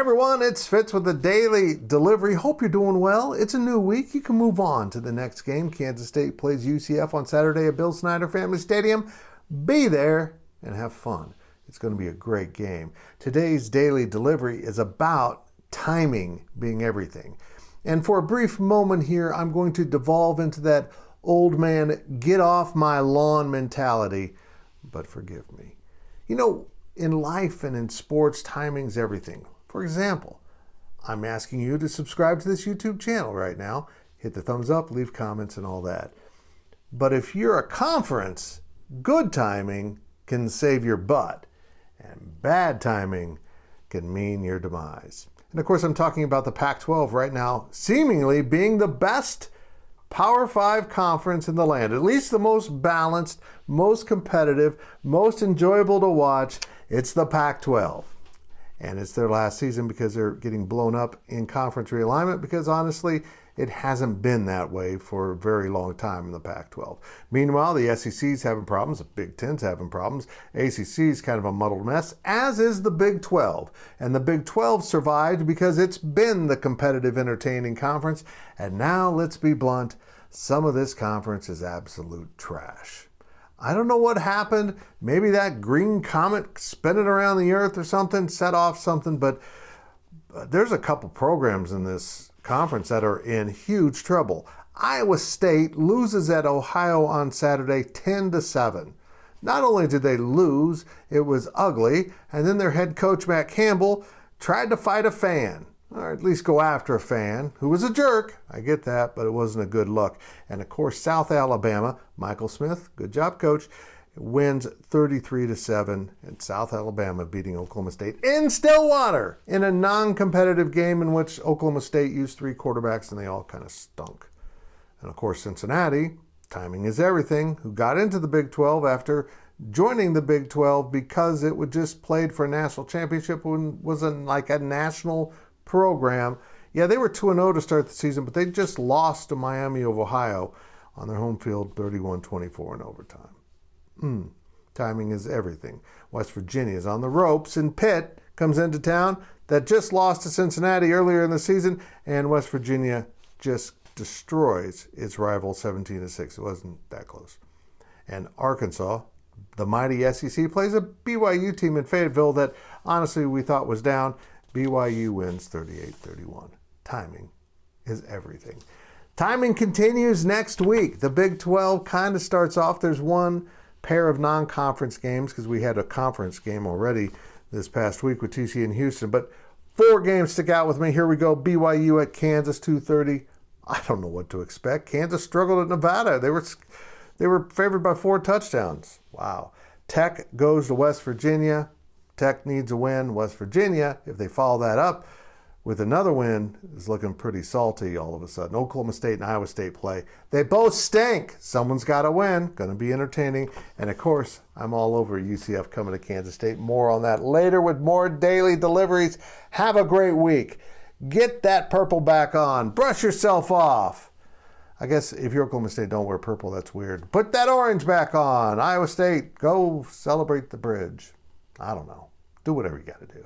everyone, it's Fitz with the Daily Delivery. Hope you're doing well. It's a new week. You can move on to the next game. Kansas State plays UCF on Saturday at Bill Snyder Family Stadium. Be there and have fun. It's going to be a great game. Today's Daily Delivery is about timing being everything. And for a brief moment here, I'm going to devolve into that old man, get off my lawn mentality, but forgive me. You know, in life and in sports, timing's everything. For example, I'm asking you to subscribe to this YouTube channel right now. Hit the thumbs up, leave comments and all that. But if you're a conference, good timing can save your butt, and bad timing can mean your demise. And of course, I'm talking about the Pac-12 right now, seemingly being the best Power 5 conference in the land, at least the most balanced, most competitive, most enjoyable to watch. It's the Pac-12. And it's their last season because they're getting blown up in conference realignment because honestly, it hasn't been that way for a very long time in the Pac-12. Meanwhile, the SEC's having problems, the Big Ten's having problems, ACC's kind of a muddled mess, as is the Big 12. And the Big 12 survived because it's been the competitive, entertaining conference. And now, let's be blunt, some of this conference is absolute trash. I don't know what happened. Maybe that green comet spinning around the earth or something set off something, but there's a couple programs in this conference that are in huge trouble. Iowa State loses at Ohio on Saturday 10-7. Not only did they lose, it was ugly, and then their head coach Matt Campbell tried to fight a fan, or at least go after a fan, who was a jerk. I get that, but it wasn't a good look. And of course, South Alabama, Michael Smith, good job, coach, wins 33-7, and South Alabama beating Oklahoma State in Stillwater in a non-competitive game in which Oklahoma State used 3 quarterbacks and they all kind of stunk. And of course, Cincinnati, timing is everything, who got into the Big 12 after joining the Big 12 because it would just played for a national championship and wasn't like a national program. Yeah, they were 2-0 to start the season, but they just lost to Miami of Ohio on their home field 31-24 in overtime. Timing is everything. West Virginia is on the ropes, and Pitt comes into town that just lost to Cincinnati earlier in the season, and West Virginia just destroys its rival 17-6. It wasn't that close. And Arkansas, the mighty SEC, plays a BYU team in Fayetteville that honestly we thought was down. BYU wins 38-31. Timing is everything. Timing continues next week. The Big 12 kind of starts off. There's one pair of non-conference games because we had a conference game already this past week with TCU and Houston. But 4 games stick out with me. Here we go. BYU at Kansas, 2:30. I don't know what to expect. Kansas struggled at Nevada. They were favored by 4 touchdowns. Wow. Tech goes to West Virginia. Tech needs a win. West Virginia, if they follow that up with another win, is looking pretty salty all of a sudden. Oklahoma State and Iowa State play. They both stink. Someone's got to win. Going to be entertaining. And of course, I'm all over UCF coming to Kansas State. More on that later with more daily deliveries. Have a great week. Get that purple back on. Brush yourself off. I guess if you're Oklahoma State, don't wear purple. That's weird. Put that orange back on. Iowa State, go celebrate the bridge. I don't know. Do whatever you got to do.